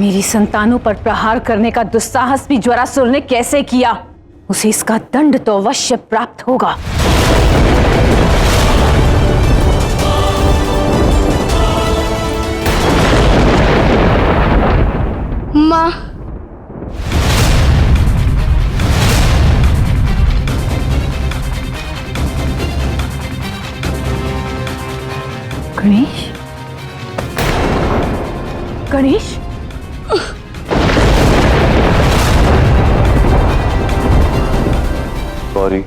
मेरी संतानों पर प्रहार करने का दुस्साहस भी ज्वरासुर ने कैसे किया, उसे इसका दंड तो अवश्य प्राप्त होगा। माँ, गणेश, गणेश, गौरी,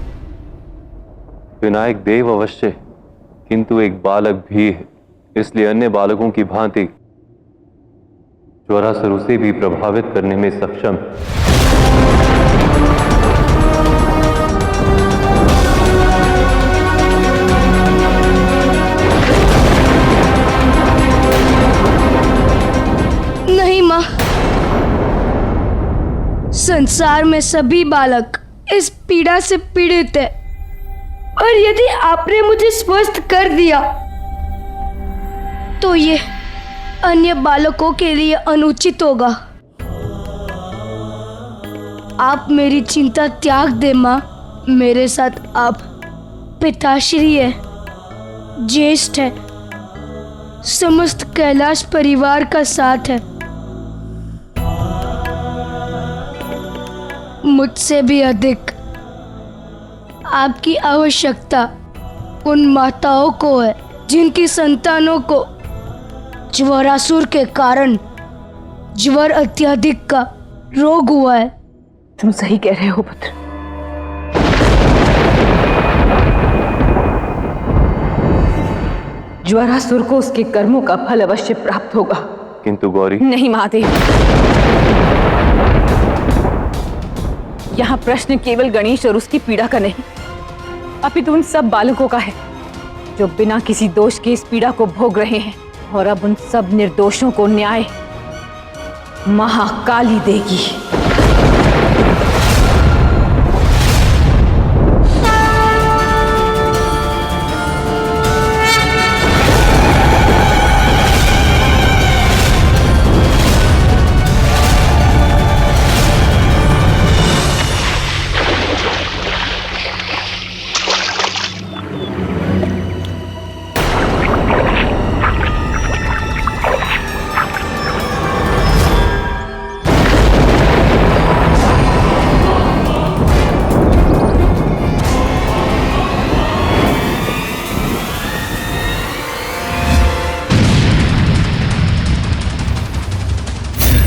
विनायक देव अवश्य, किंतु एक बालक भी है, इसलिए अन्य बालकों की भांति ज्वरासुर उसे भी प्रभावित करने में सक्षम है। नहीं माँ, संसार में सभी बालक इस पीड़ा से पीड़ित है, और यदि आपने मुझे स्वस्थ कर दिया तो ये अन्य बालकों के लिए अनुचित होगा। आप मेरी चिंता त्याग दे माँ। मेरे साथ आप पिताश्री है, ज्येष्ठ है, समस्त कैलाश परिवार का साथ है। मुझसे भी अधिक आपकी आवश्यकता उन माताओं को है जिनकी संतानों को ज्वरासुर के कारण ज्वर अत्यधिक का रोग हुआ है। तुम सही कह रहे हो पुत्र। ज्वरासुर को उसके कर्मों का फल अवश्य प्राप्त होगा। किंतु गौरी, नहीं महादेव, यहाँ प्रश्न केवल गणेश और उसकी पीड़ा का नहीं, अपितु उन सब बालकों का है जो बिना किसी दोष के इस पीड़ा को भोग रहे हैं, और अब उन सब निर्दोषों को न्याय महाकाली देगी।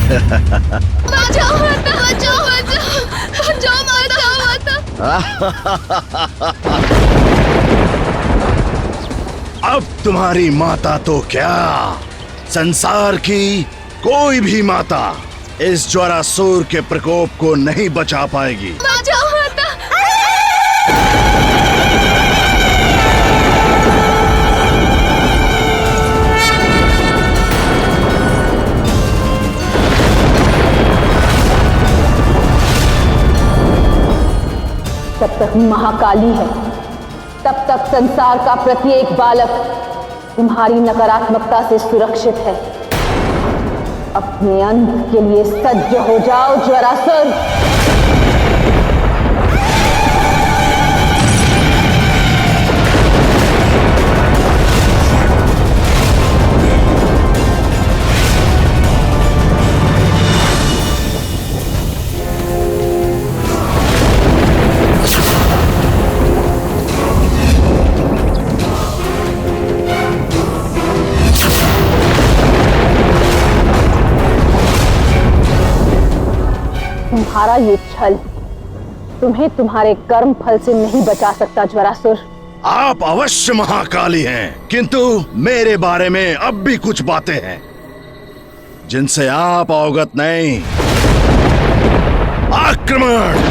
बचाओ माता, बचाओ बचाओ, बचाओ माता, अब तुम्हारी माता तो क्या, संसार की कोई भी माता इस ज्वरासुर के प्रकोप को नहीं बचा पाएगी। बचाओ माता। जब तक महाकाली है तब तक संसार का प्रत्येक बालक तुम्हारी नकारात्मकता से सुरक्षित है। अपने अंत के लिए सज्ज हो जाओ ज्वरासुर। तुम्हारा ये छल तुम्हें तुम्हारे कर्म फल से नहीं बचा सकता ज्वरासुर। आप अवश्य महाकाली हैं, किंतु मेरे बारे में अब भी कुछ बातें हैं जिनसे आप अवगत नहीं। आक्रमण!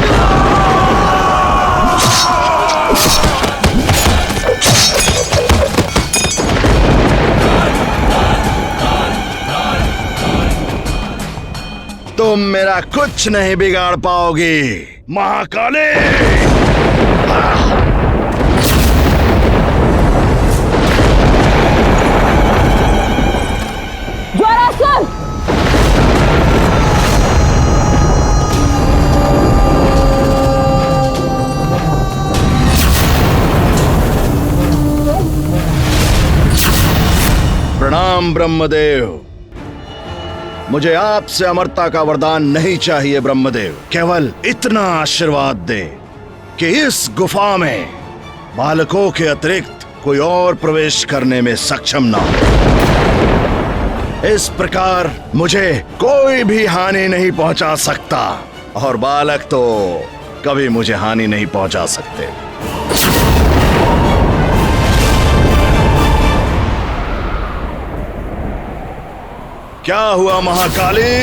तुम मेरा कुछ नहीं बिगाड़ पाओगी महाकाली। ज्वरासुर! प्रणाम ब्रह्मदेव। मुझे आपसे अमरता का वरदान नहीं चाहिए ब्रह्मदेव। केवल इतना आशीर्वाद दे कि इस गुफा में बालकों के अतिरिक्त कोई और प्रवेश करने में सक्षम ना हो। इस प्रकार मुझे कोई भी हानि नहीं पहुंचा सकता और बालक तो कभी मुझे हानि नहीं पहुंचा सकते। क्या हुआ महाकाली?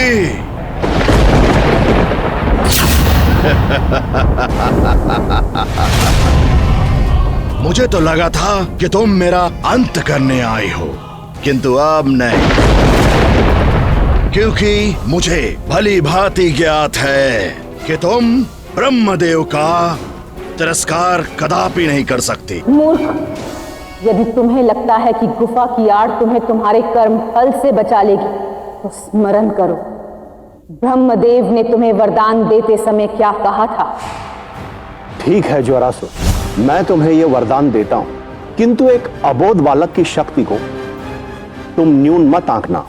मुझे तो लगा था कि तुम मेरा अंत करने आई हो, किंतु अब नहीं, क्योंकि मुझे भली भांति ज्ञात है कि तुम ब्रह्मदेव का तिरस्कार कदापि नहीं कर सकती। मूर्ख, यदि तुम्हें लगता है कि गुफा की आड़ तुम्हें तुम्हारे कर्म फल से बचा लेगी तो स्मरण करो, ब्रह्मदेव ने तुम्हें वरदान देते समय क्या कहा था। ठीक है ज्वरासुर, मैं तुम्हें यह वरदान देता हूं, किंतु एक अबोध बालक की शक्ति को तुम न्यून मत आंकना।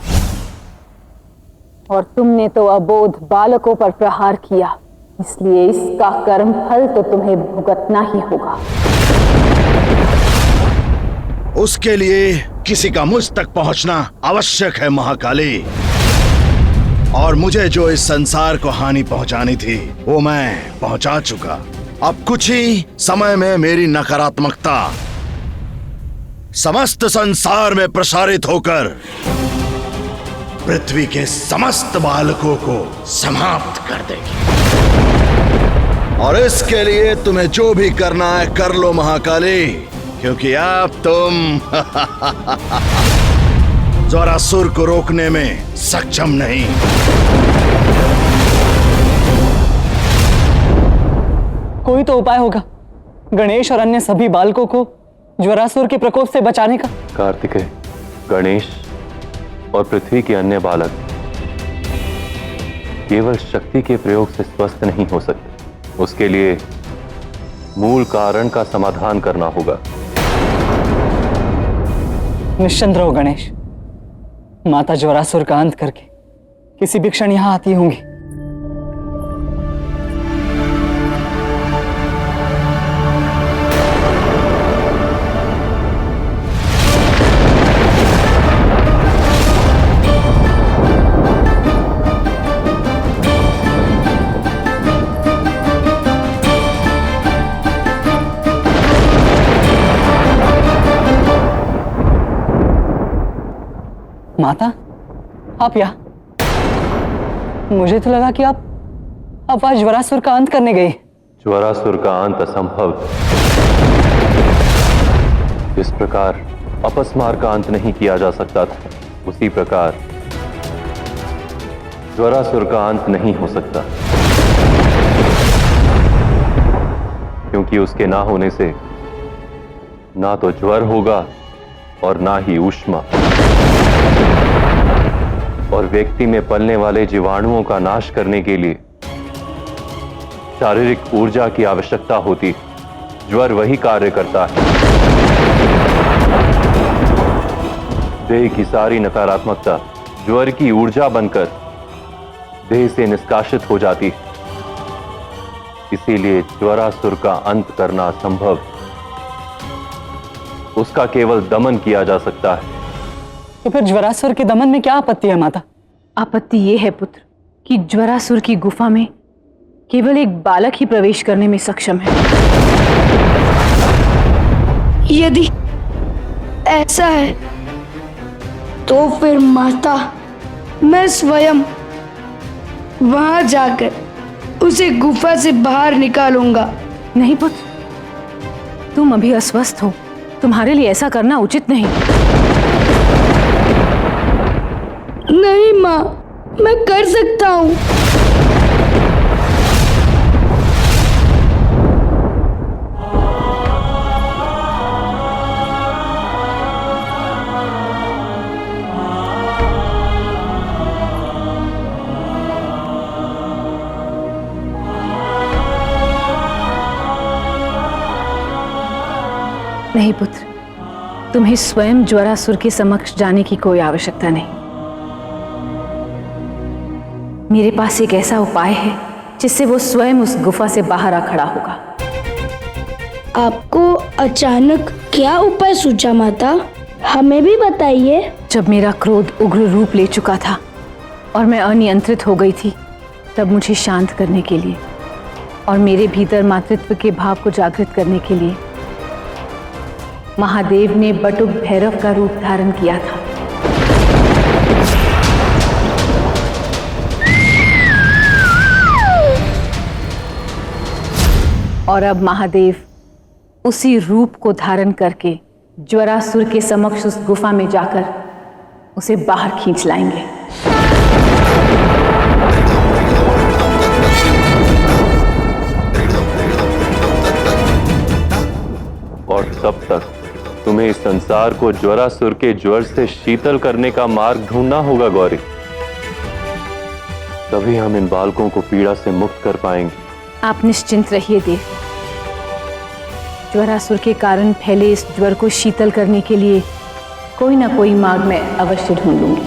और तुमने तो अबोध बालकों पर प्रहार किया, इसलिए इसका कर्म फल तो तुम्हें भुगतना ही होगा। उसके लिए किसी का मुझ तक पहुंचना आवश्यक है महाकाली, और मुझे जो इस संसार को हानि पहुंचानी थी वो मैं पहुंचा चुका। अब कुछ ही समय में मेरी नकारात्मकता समस्त संसार में प्रसारित होकर पृथ्वी के समस्त बालकों को समाप्त कर देगी। और इसके लिए तुम्हें जो भी करना है कर लो महाकाली, क्योंकि अब तुम ज्वरासुर को रोकने में सक्षम नहीं। कोई तो उपाय होगा गणेश और अन्य सभी बालकों को ज्वरासुर के प्रकोप से बचाने का। कार्तिकेय, गणेश और पृथ्वी के अन्य बालक केवल शक्ति के प्रयोग से स्वस्थ नहीं हो सकते, उसके लिए मूल कारण का समाधान करना होगा। निश्चिंत रहो गणेश, माता ज्वरासुर का अंत करके किसी भी क्षण यहां आती होंगी। माता, आप यहाँ? मुझे तो लगा कि आप आज ज्वरासुर का अंत करने गई। ज्वरासुर का अंत असंभव। जिस प्रकार अपस्मार का अंत नहीं किया जा सकता था, उसी प्रकार ज्वरासुर का अंत नहीं हो सकता, क्योंकि उसके ना होने से ना तो ज्वर होगा और ना ही ऊष्मा, और व्यक्ति में पलने वाले जीवाणुओं का नाश करने के लिए शारीरिक ऊर्जा की आवश्यकता होती। ज्वर वही कार्य करता है। देह की सारी नकारात्मकता ज्वर की ऊर्जा बनकर देह से निष्कासित हो जाती। इसीलिए ज्वरासुर का अंत करना संभव, उसका केवल दमन किया जा सकता है। तो फिर ज्वरासुर के दमन में क्या आपत्ति है माता? आपत्ति ये है पुत्र कि ज्वरासुर की गुफा में केवल एक बालक ही प्रवेश करने में सक्षम है। यदि ऐसा है तो फिर माता, मैं स्वयं वहां जाकर उसे गुफा से बाहर निकालूंगा। नहीं पुत्र, तुम अभी अस्वस्थ हो, तुम्हारे लिए ऐसा करना उचित नहीं। नहीं माँ, मैं कर सकता हूँ। नहीं पुत्र, तुम्हें स्वयं ज्वरासुर के समक्ष जाने की कोई आवश्यकता नहीं। मेरे पास एक ऐसा उपाय है जिससे वो स्वयं उस गुफा से बाहर आ खड़ा होगा। आपको अचानक क्या उपाय सूझा माता? हमें भी बताइए। जब मेरा क्रोध उग्र रूप ले चुका था और मैं अनियंत्रित हो गई थी, तब मुझे शांत करने के लिए और मेरे भीतर मातृत्व के भाव को जागृत करने के लिए महादेव ने बटुक भैरव का रूप धारण किया था। और अब महादेव उसी रूप को धारण करके ज्वरासुर के समक्ष उस गुफा में जाकर उसे बाहर खींच लाएंगे। और तब तक तुम्हें इस संसार को ज्वरासुर के ज्वर से शीतल करने का मार्ग ढूंढना होगा गौरी। तभी हम इन बालकों को पीड़ा से मुक्त कर पाएंगे। आप निश्चिंत रहिए देव। ज्वरासुर के कारण फैले इस ज्वर को शीतल करने के लिए कोई ना कोई मार्ग मैं अवश्य ढूंढ लूंगी।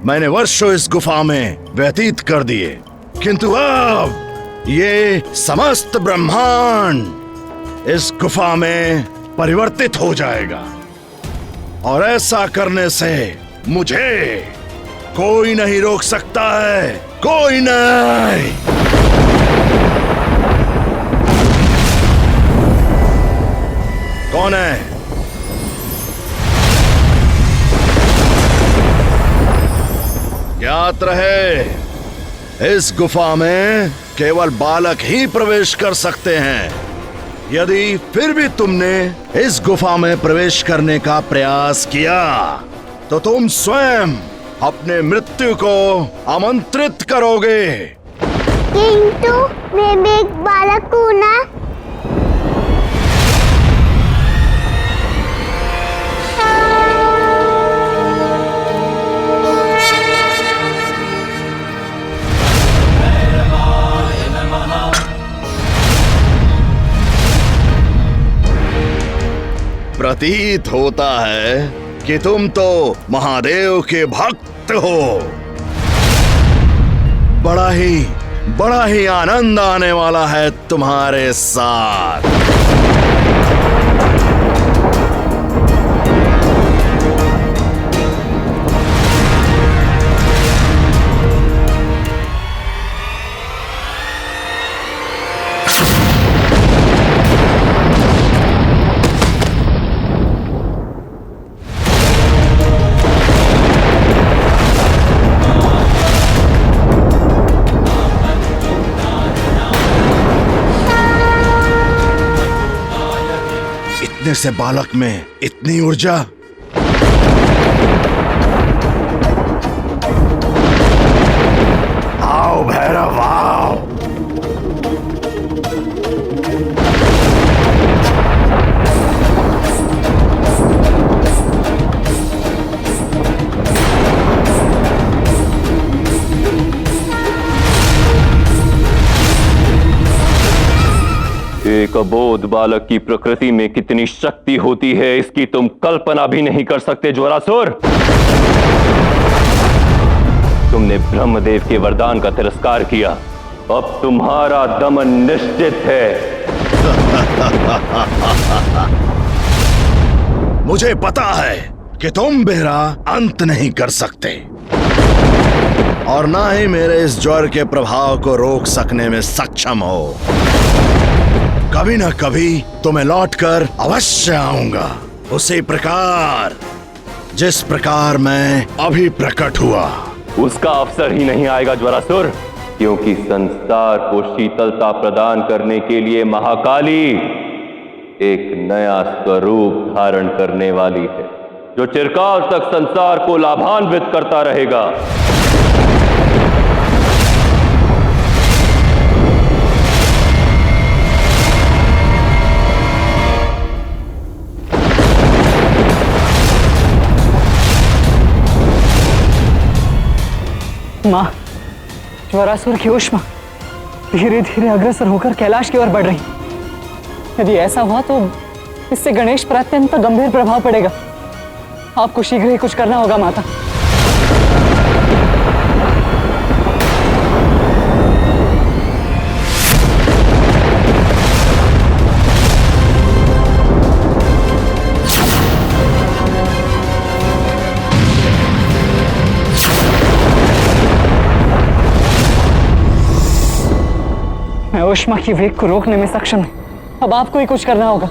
मैंने वर्षों इस गुफा में व्यतीत कर दिए, किंतु अब ये समस्त ब्रह्मांड इस गुफा में परिवर्तित हो जाएगा और ऐसा करने से मुझे कोई नहीं रोक सकता है, कोई नहीं। कौन है? ज्ञात रहे, इस गुफा में केवल बालक ही प्रवेश कर सकते हैं। यदि फिर भी तुमने इस गुफा में प्रवेश करने का प्रयास किया तो तुम स्वयं अपने मृत्यु को आमंत्रित करोगे। किंतु मैं एक बालक हूँ ना। प्रतीत होता है कि तुम तो महादेव के भक्त हो। बड़ा ही आनंद आने वाला है तुम्हारे साथ। इतने से बालक में इतनी ऊर्जा। आओ भैरव आओ। एक अबोध बालक की प्रकृति में कितनी शक्ति होती है, इसकी तुम कल्पना भी नहीं कर सकते ज्वरासुर। तुमने ब्रह्मदेव के वरदान का तिरस्कार किया, अब तुम्हारा दमन निश्चित है। मुझे पता है कि तुम मेरा अंत नहीं कर सकते और ना ही मेरे इस ज्वर के प्रभाव को रोक सकने में सक्षम हो। कभी ना कभी तुम्हें लौटकर अवश्य आऊंगा, उसी प्रकार जिस प्रकार मैं अभी प्रकट हुआ। उसका अवसर ही नहीं आएगा ज्वरासुर, क्योंकि संसार को शीतलता प्रदान करने के लिए महाकाली एक नया स्वरूप धारण करने वाली है, जो चिरकाल तक संसार को लाभान्वित करता रहेगा। माँ, ज्वरासुर की ऊष्मा धीरे धीरे अग्रसर होकर कैलाश की ओर बढ़ रही। यदि ऐसा हुआ तो इससे गणेश पर अत्यंत गंभीर प्रभाव पड़ेगा। आपको शीघ्र ही कुछ करना होगा माता। मैं ऊष्मा की वेग को रोकने में सक्षम नहीं। अब आपको ही कुछ करना होगा।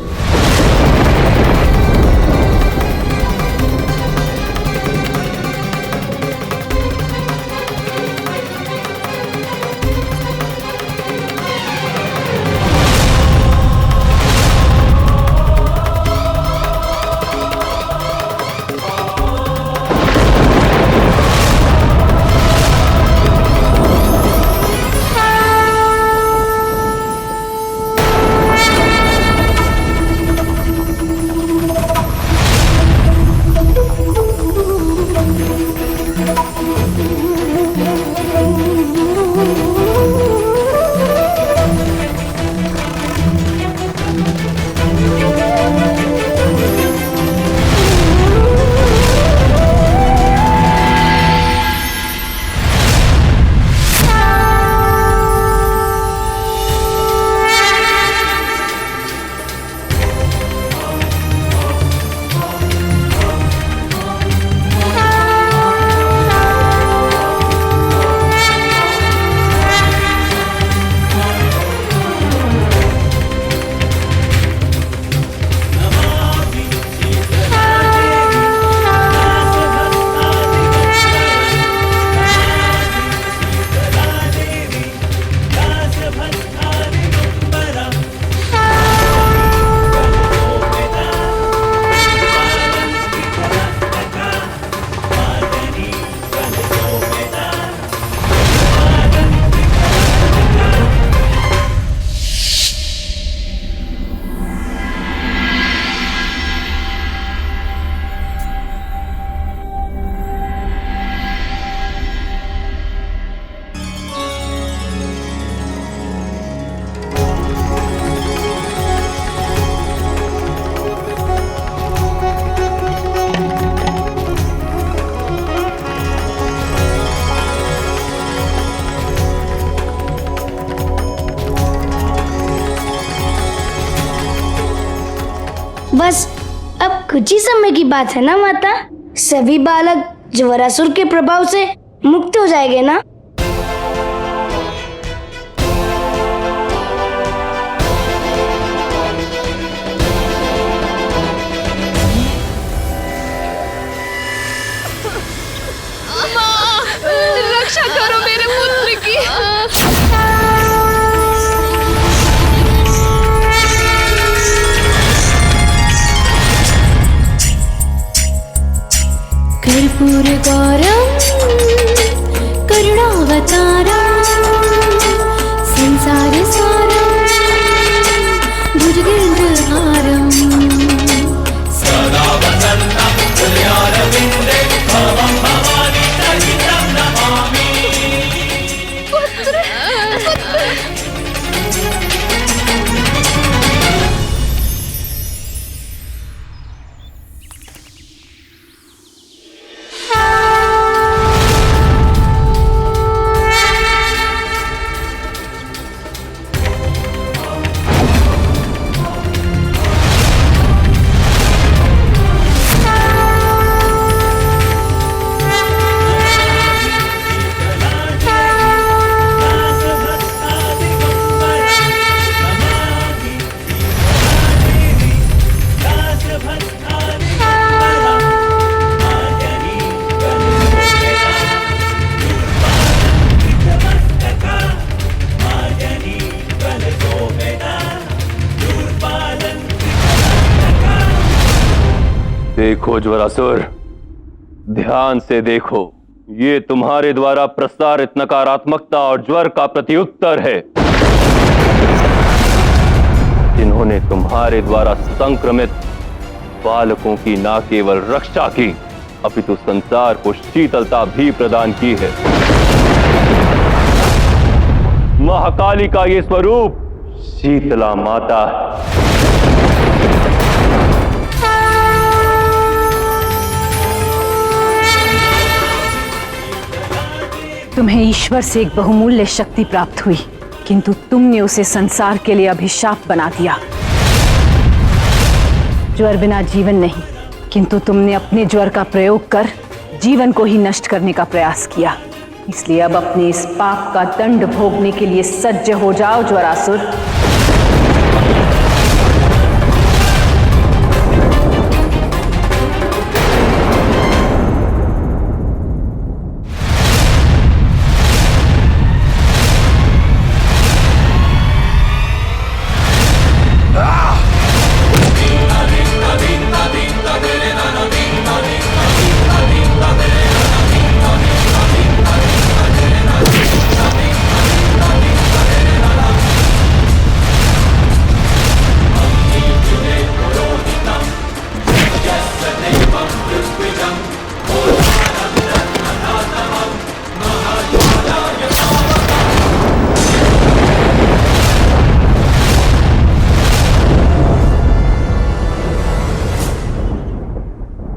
बस अब कुछ ही समय की बात है ना माता, सभी बालक ज्वरासुर के प्रभाव से मुक्त हो जाएंगे ना। रक्षा करो मेरे पुत्र की। कर्पूर गौरम करुणावतारम संसार सारम भुजगेन्द्रहारम सदा वसन्तं तुल्यारविन्दे भवं भवानी सहितं नमामि। देखो ज्वरासुर, ध्यान से देखो, ये तुम्हारे द्वारा प्रसारित नकारात्मकता और ज्वर का प्रत्युत्तर है। जिन्होंने तुम्हारे द्वारा संक्रमित बालकों की न केवल रक्षा की, अपितु संसार को शीतलता भी प्रदान की है। महाकाली का ये स्वरूप शीतला माता है। तुम्हें ईश्वर से एक बहुमूल्य शक्ति प्राप्त हुई, किंतु तुमने उसे संसार के लिए अभिशाप बना दिया। ज्वर बिना जीवन नहीं, किंतु तुमने अपने ज्वर का प्रयोग कर जीवन को ही नष्ट करने का प्रयास किया। इसलिए अब अपने इस पाप का दंड भोगने के लिए सज्ज हो जाओ ज्वरासुर।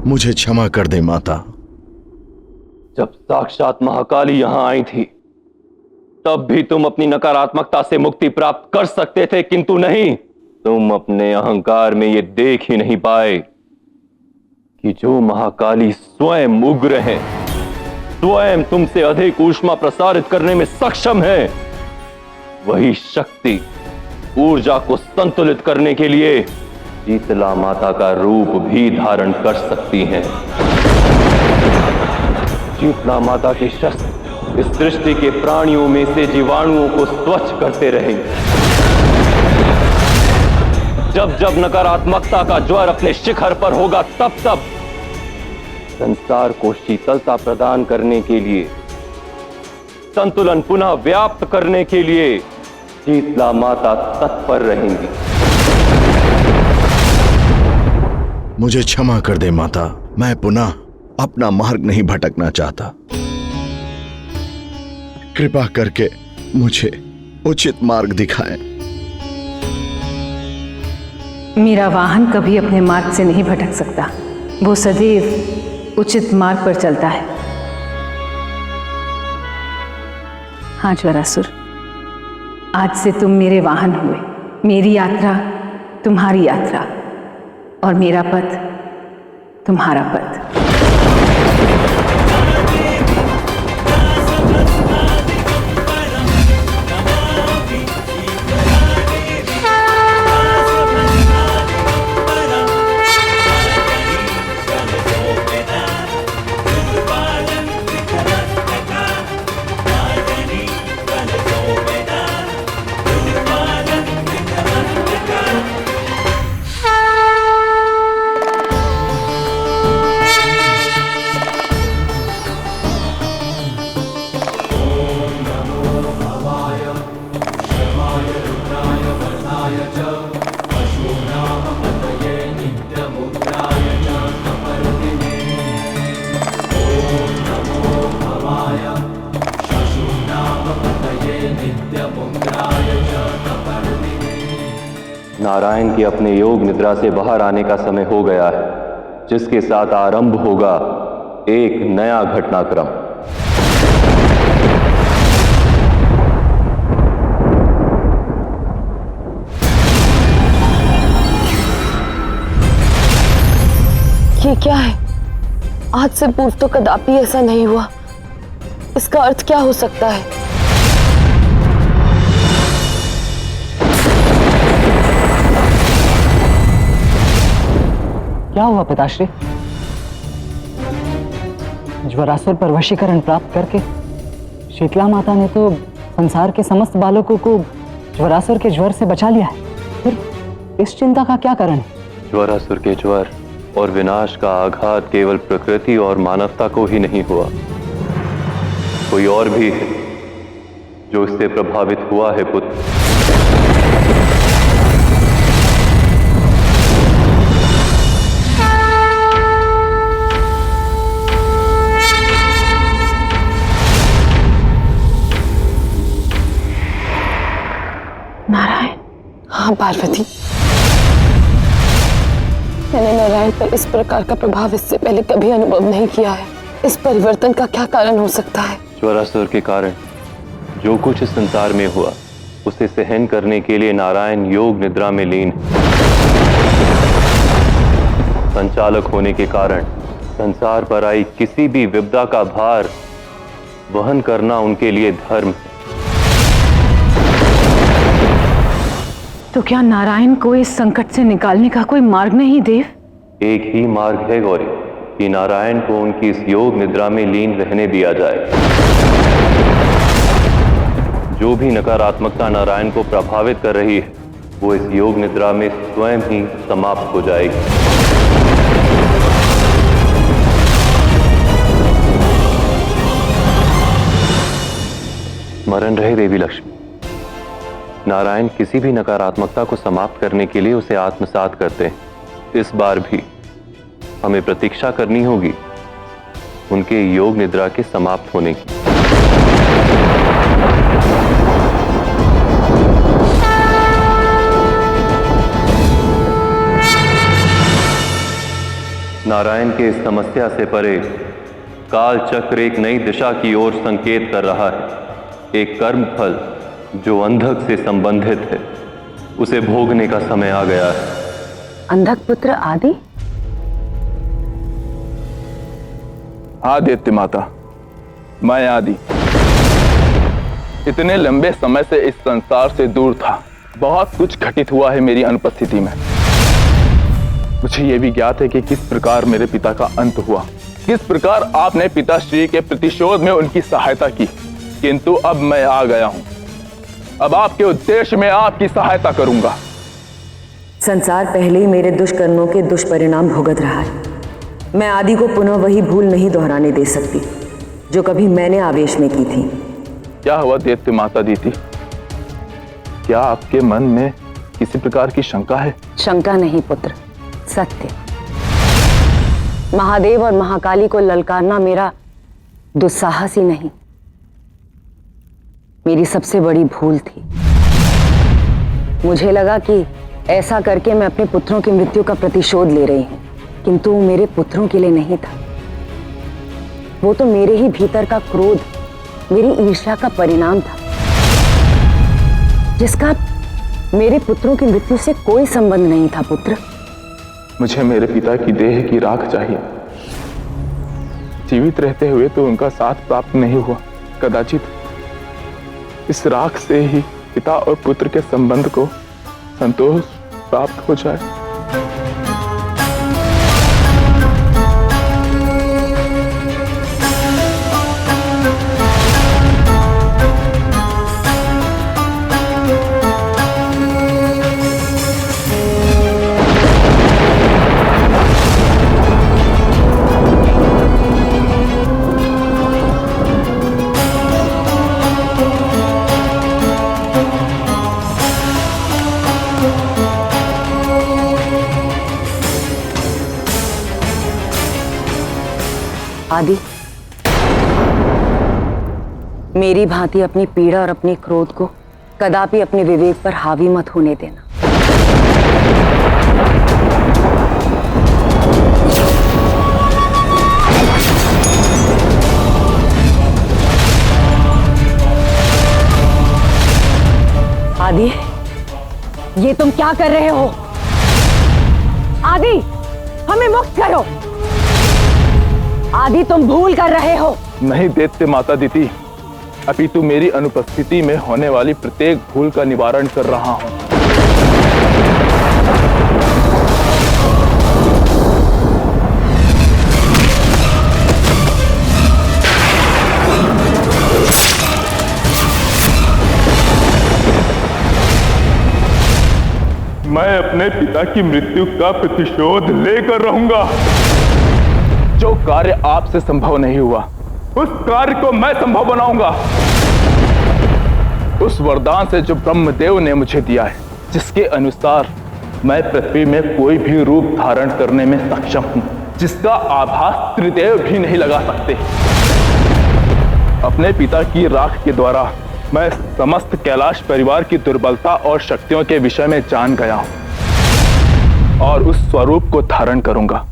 मुझे क्षमा कर दे माता। जब साक्षात महाकाली यहां आई थी तब भी तुम अपनी नकारात्मकता से मुक्ति प्राप्त कर सकते थे, किंतु नहीं। तुम अपने अहंकार में यह देख ही नहीं पाए कि जो महाकाली स्वयं उग्र है, स्वयं तुमसे अधिक ऊष्मा प्रसारित करने में सक्षम है, वही शक्ति ऊर्जा को संतुलित करने के लिए शीतला माता का रूप भी धारण कर सकती हैं। शीतला माता के शस्त्र इस सृष्टि के प्राणियों में से जीवाणुओं को स्वच्छ करते रहेंगे। जब जब नकारात्मकता का ज्वर अपने शिखर पर होगा, तब तब संसार को शीतलता प्रदान करने के लिए, संतुलन पुनः व्याप्त करने के लिए शीतला माता तत्पर रहेंगी। मुझे क्षमा कर दे माता, मैं पुनः अपना मार्ग नहीं भटकना चाहता। कृपा करके मुझे उचित मार्ग दिखाएं। मेरा वाहन कभी अपने मार्ग से नहीं भटक सकता, वो सदैव उचित मार्ग पर चलता है। हाँ ज्वरासुर, आज से तुम मेरे वाहन हुए। मेरी यात्रा तुम्हारी यात्रा और मेरा पथ तुम्हारा पथ। नारायण की अपने योग निद्रा से बाहर आने का समय हो गया है, जिसके साथ आरंभ होगा एक नया घटनाक्रम। ये क्या है? आज से पूर्व तो कदापि ऐसा नहीं हुआ। इसका अर्थ क्या हो सकता है? क्या हुआ पिताश्री? ज्वरासुर पर वशीकरण प्राप्त करके शीतला माता ने तो संसार के समस्त बालकों को ज्वरासुर के ज्वर से बचा लिया है। फिर इस चिंता का क्या कारण है? ज्वरासुर के ज्वर और विनाश का आघात केवल प्रकृति और मानवता को ही नहीं हुआ, कोई और भी है जो इससे प्रभावित हुआ है पुत्र। मां पार्वती, मैंने नारायण पर इस प्रकार का प्रभाव इससे पहले कभी अनुभव नहीं किया है। इस परिवर्तन का क्या कारण हो सकता है? ज्वरासुर के कारण जो कुछ इस संसार में हुआ उसे सहन करने के लिए नारायण योग निद्रा में लीन है। संचालक होने के कारण संसार पर आई किसी भी विपदा का भार वहन करना उनके लिए धर्म है। तो क्या नारायण को इस संकट से निकालने का कोई मार्ग नहीं देव? एक ही मार्ग है गौरी, कि नारायण को उनकी इस योग निद्रा में लीन रहने दिया जाए। जो भी नकारात्मकता नारायण को प्रभावित कर रही है वो इस योग निद्रा में स्वयं ही समाप्त हो जाएगी। स्मरण रहे देवी लक्ष्मी, नारायण किसी भी नकारात्मकता को समाप्त करने के लिए उसे आत्मसात करते हैं। इस बार भी हमें प्रतीक्षा करनी होगी उनके योग निद्रा के समाप्त होने की। नारायण के इस समस्या से परे काल चक्र एक नई दिशा की ओर संकेत कर रहा है। एक कर्म फल जो अंधक से संबंधित है उसे भोगने का समय आ गया है। अंधक पुत्र आदि? आदित्य माता, मैं आदि इतने लंबे समय से इस संसार से दूर था। बहुत कुछ घटित हुआ है मेरी अनुपस्थिति में। मुझे यह भी ज्ञात है कि किस प्रकार मेरे पिता का अंत हुआ, किस प्रकार आपने पिताश्री के प्रतिशोध में उनकी सहायता की। किंतु अब मैं आ गया हूं, अब आपके उद्देश्य में आपकी सहायता करूंगा। संसार पहले ही मेरे दुष्कर्मों के दुष्परिणाम भुगत रहा है। मैं आदि को पुनः वही भूल नहीं दोहराने दे सकती जो कभी मैंने आवेश में की थी। क्या हुआ दैत्य माता दीदी? क्या आपके मन में किसी प्रकार की शंका है? शंका नहीं पुत्र, सत्य। महादेव और महाकाली को ललकारना मेरा दुस्साहस ही नहीं, मेरी सबसे बड़ी भूल थी। मुझे लगा कि ऐसा करके मैं अपने पुत्रों की मृत्यु का प्रतिशोध ले रही हूं, किंतु वो मेरे पुत्रों के लिए नहीं था। वो तो मेरे ही भीतर का क्रोध, मेरी ईर्ष्या का परिणाम था, जिसका मेरे पुत्रों की मृत्यु से कोई संबंध नहीं था। पुत्र, मुझे मेरे पिता की देह की राख चाहिए। जीवित रहते हुए तो उनका साथ प्राप्त नहीं हुआ। कदाचित इस राख से ही पिता और पुत्र के संबंध को संतोष प्राप्त हो जाए। आदि, मेरी भांति अपनी पीड़ा और अपने क्रोध को कदापि अपने विवेक पर हावी मत होने देना। आदि, ये तुम क्या कर रहे हो? आदि, हमें मुक्त करो। आदि, तुम भूल कर रहे हो। नहीं दैत्य माता दीदी, अभी तो मेरी अनुपस्थिति में होने वाली प्रत्येक भूल का निवारण कर रहा हूं। मैं अपने पिता की मृत्यु का प्रतिशोध लेकर रहूंगा। जो कार्य आपसे संभव नहीं हुआ उस कार्य को मैं संभव बनाऊंगा। उस वरदान से जो ब्रह्मदेव ने मुझे दिया है, जिसके अनुसार मैं पृथ्वी में कोई भी रूप धारण करने में सक्षम हूं, जिसका आभास त्रिदेव भी नहीं लगा सकते। अपने पिता की राख के द्वारा मैं समस्त कैलाश परिवार की दुर्बलता और शक्तियों के विषय में जान गया हूं और उस स्वरूप को धारण करूंगा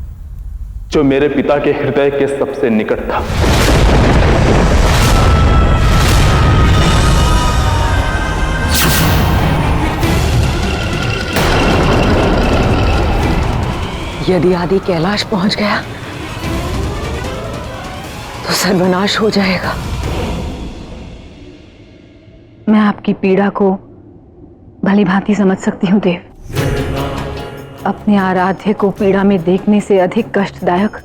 जो मेरे पिता के हृदय के सबसे निकट था। यदि आदि कैलाश पहुंच गया तो सर्वनाश हो जाएगा। मैं आपकी पीड़ा को भली भांति समझ सकती हूँ देव। अपने आराध्य को पीड़ा में देखने से अधिक कष्टदायक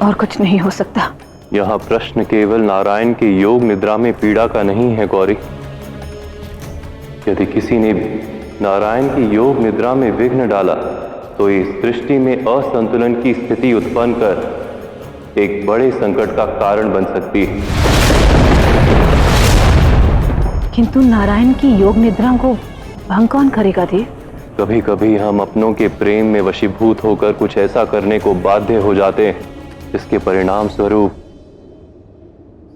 और कुछ नहीं हो सकता। यहाँ प्रश्न केवल नारायण की योग निद्रा में पीड़ा का नहीं है गौरी। यदि किसी ने भी नारायण की योग निद्रा में विघ्न डाला तो इस सृष्टि में असंतुलन की स्थिति उत्पन्न कर एक बड़े संकट का कारण बन सकती है। किंतु नारायण की योग निद्रा को भंग कौन करेगा देव? कभी कभी हम अपनों के प्रेम में वशीभूत होकर कुछ ऐसा करने को बाध्य हो जाते हैं जिसके परिणाम स्वरूप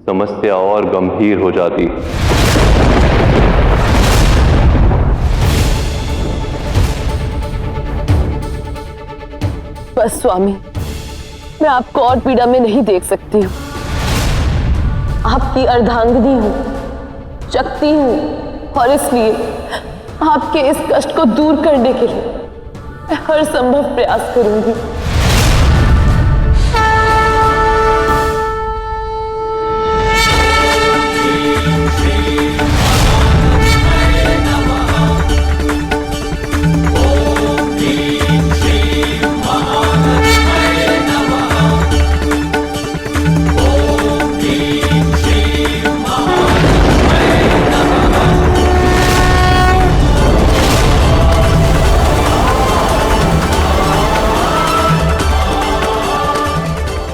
समस्या और गंभीर हो जाती। बस स्वामी, मैं आपको और पीड़ा में नहीं देख सकती हूँ। आपकी अर्धांगिनी हूँ, शक्ति हूँ और इसलिए आपके इस कष्ट को दूर करने के लिए मैं हर संभव प्रयास करूंगी।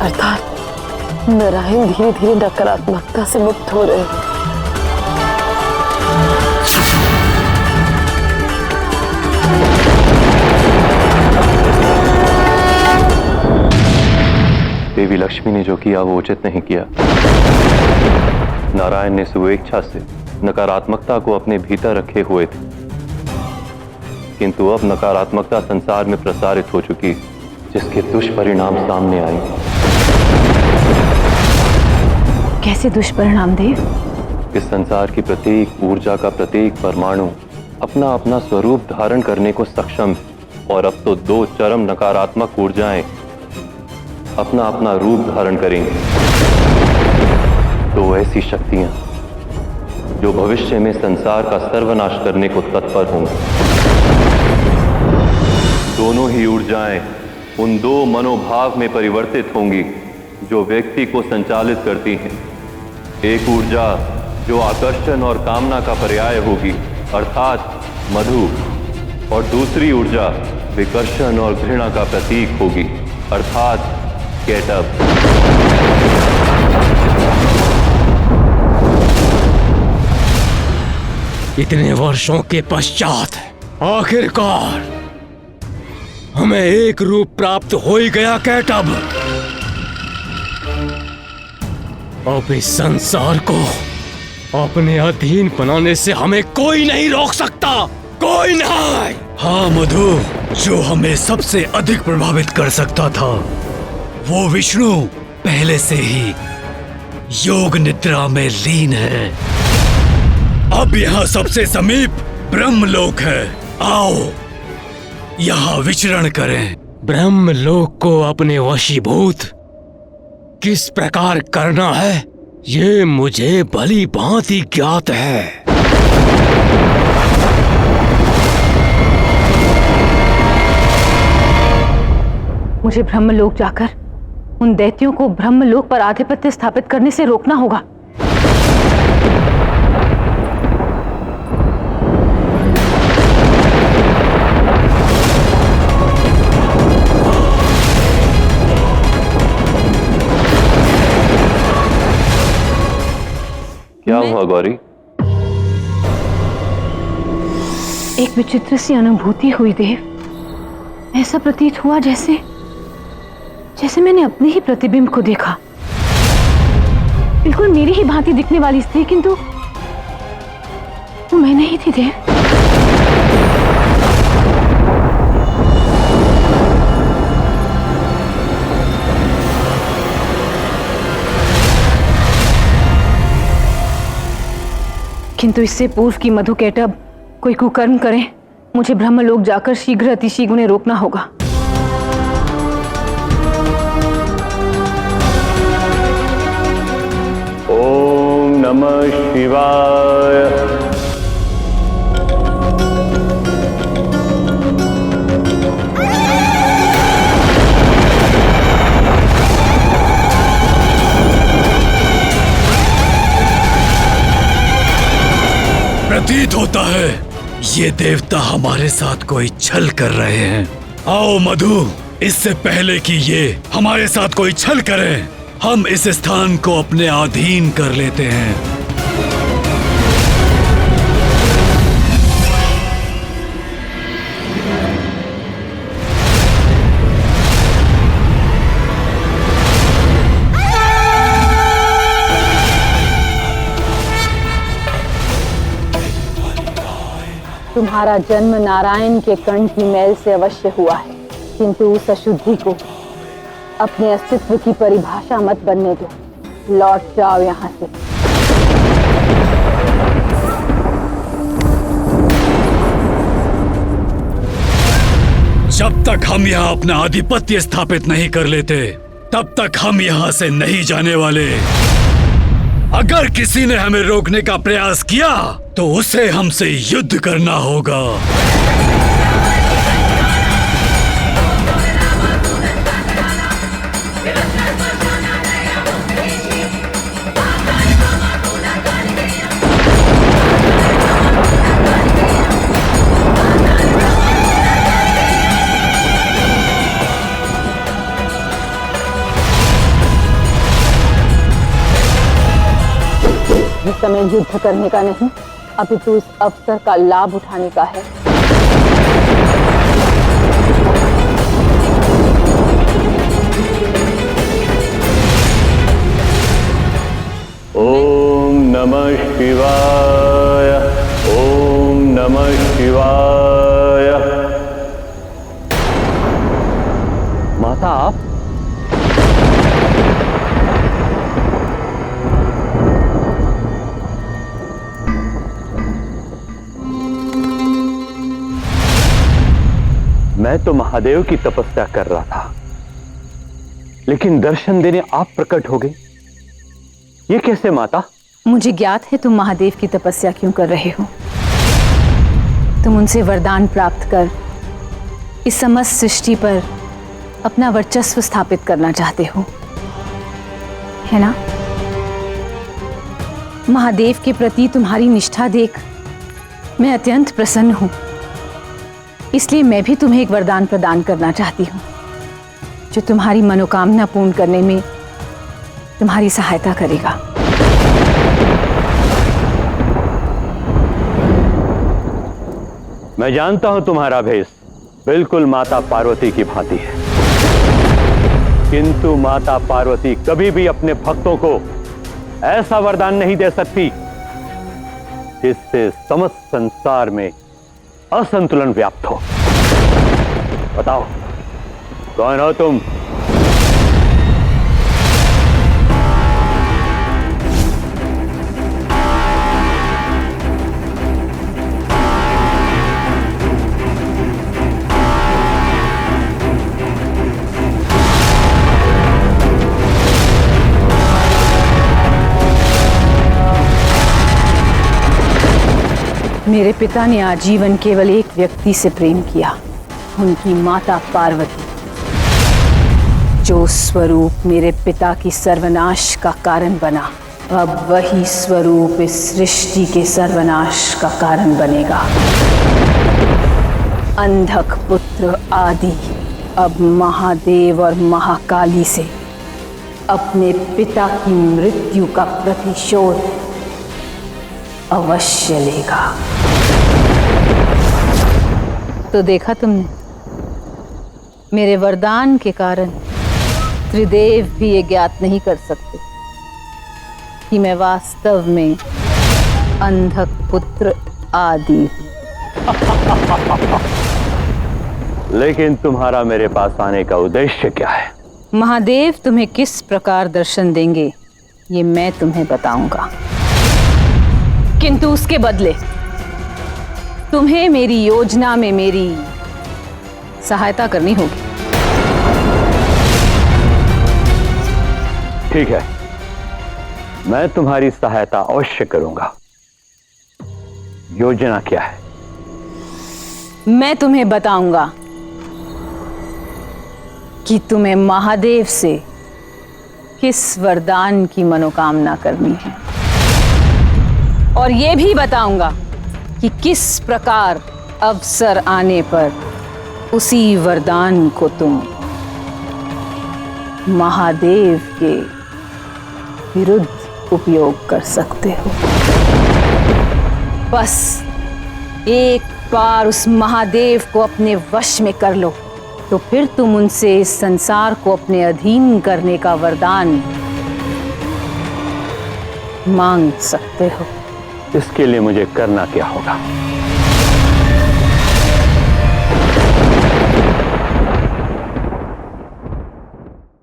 अर्थात नारायण धीरे धीरे नकारात्मकता से मुक्त हो रहे हैं। देवी लक्ष्मी ने जो किया वो उचित नहीं किया। नारायण ने स्वेच्छा से नकारात्मकता को अपने भीतर रखे हुए थे, किंतु अब नकारात्मकता संसार में प्रसारित हो चुकी, जिसके दुष्परिणाम सामने आए। कैसे दुष्परिणाम देव? इस संसार की प्रत्येक ऊर्जा का प्रत्येक परमाणु अपना अपना स्वरूप धारण करने को सक्षम है और अब तो दो चरम नकारात्मक ऊर्जाएं अपना अपना रूप धारण करेंगी। दो ऐसी शक्तियां जो भविष्य में संसार का सर्वनाश करने को तत्पर होंगी। दोनों ही ऊर्जाएं उन दो मनोभाव में परिवर्तित होंगी जो व्यक्ति को संचालित करती हैं। एक ऊर्जा जो आकर्षण और कामना का पर्याय होगी अर्थात मधु, और दूसरी ऊर्जा विकर्षण और घृणा का प्रतीक होगी अर्थात केटब। इतने वर्षों के पश्चात आखिरकार हमें एक रूप प्राप्त हो ही गया केटब। अब इस संसार को अपने अधीन बनाने से हमें कोई नहीं रोक सकता, कोई नहीं। हाँ मधु, जो हमें सबसे अधिक प्रभावित कर सकता था वो विष्णु पहले से ही योग निद्रा में लीन है। अब यहाँ सबसे समीप ब्रह्मलोक है, आओ यहाँ विचरण करें। ब्रह्मलोक को अपने वशीभूत किस प्रकार करना है ये मुझे भली भांति ज्ञात है। मुझे ब्रह्मलोक जाकर उन दैत्यों को ब्रह्मलोक पर आधिपत्य स्थापित करने से रोकना होगा। क्या हुआ गौरी? एक विचित्र सी अनुभूति हुई देव। ऐसा प्रतीत हुआ जैसे जैसे मैंने अपने ही प्रतिबिंब को देखा। बिल्कुल मेरी ही भांति दिखने वाली स्त्री, किंतु वो मैं नहीं थी देव। किंतु इससे पूर्व की मधु केटब कोई कुकर्म करे, मुझे ब्रह्मलोक जाकर शीघ्र अतिशीघ्र उन्हें रोकना होगा। ओम नमः शिवाय। प्रतीत होता है ये देवता हमारे साथ कोई छल कर रहे हैं। आओ मधु, इससे पहले कि ये हमारे साथ कोई छल करें, हम इस स्थान को अपने अधीन कर लेते हैं। तुम्हारा जन्म नारायण के कर्ण की मैल से अवश्य हुआ है, किंतु उस अशुद्धि को अपने अस्तित्व की परिभाषा मत बनने दो। लौट जाओ यहाँ से। जब तक हम यहाँ अपना आधिपत्य स्थापित नहीं कर लेते, तब तक हम यहाँ से नहीं जाने वाले। अगर किसी ने हमें रोकने का प्रयास किया तो उसे हमसे युद्ध करना होगा। इस समय युद्ध करने का नहीं, अपितु इस अवसर का लाभ उठाने का है। ओम नमः शिवाय। ओम नमः शिवाय। माता आप? मैं तो महादेव की तपस्या कर रहा था, लेकिन दर्शन देने आप प्रकट हो गए। ये कैसे माता? मुझे ज्ञात है तुम महादेव की तपस्या क्यों कर रहे हो। तुम उनसे वरदान प्राप्त कर इस समस्त सृष्टि पर अपना वर्चस्व स्थापित करना चाहते हो, है ना? महादेव के प्रति तुम्हारी निष्ठा देख मैं अत्यंत प्रसन्न हूं। इसलिए मैं भी तुम्हें एक वरदान प्रदान करना चाहती हूँ, जो तुम्हारी मनोकामना पूर्ण करने में तुम्हारी सहायता करेगा। मैं जानता हूं तुम्हारा भेष बिल्कुल माता पार्वती की भांति है, किंतु माता पार्वती कभी भी अपने भक्तों को ऐसा वरदान नहीं दे सकती जिससे समस्त संसार में असंतुलन व्याप्त हो। बताओ कौन हो तुम? मेरे पिता ने आजीवन केवल एक व्यक्ति से प्रेम किया, उनकी माता पार्वती, जो स्वरूप मेरे पिता की सर्वनाश का कारण बना, अब वही स्वरूप इस सृष्टि के सर्वनाश का कारण बनेगा। अंधक पुत्र आदि अब महादेव और महाकाली से अपने पिता की मृत्यु का प्रतिशोध अवश्य लेगा। तो देखा तुमने, मेरे वरदान के कारण त्रिदेव भी ये ज्ञात नहीं कर सकते कि मैं वास्तव में अंधक पुत्र आदि। लेकिन तुम्हारा मेरे पास आने का उद्देश्य क्या है? महादेव तुम्हें किस प्रकार दर्शन देंगे ये मैं तुम्हें बताऊंगा, किंतु उसके बदले तुम्हें मेरी योजना में मेरी सहायता करनी होगी। ठीक है, मैं तुम्हारी सहायता अवश्य करूंगा। योजना क्या है? मैं तुम्हें बताऊंगा कि तुम्हें महादेव से किस वरदान की मनोकामना करनी है, और यह भी बताऊंगा कि किस प्रकार अवसर आने पर उसी वरदान को तुम महादेव के विरुद्ध उपयोग कर सकते हो। बस एक बार उस महादेव को अपने वश में कर लो तो फिर तुम उनसे इस संसार को अपने अधीन करने का वरदान मांग सकते हो। इसके लिए मुझे करना क्या होगा?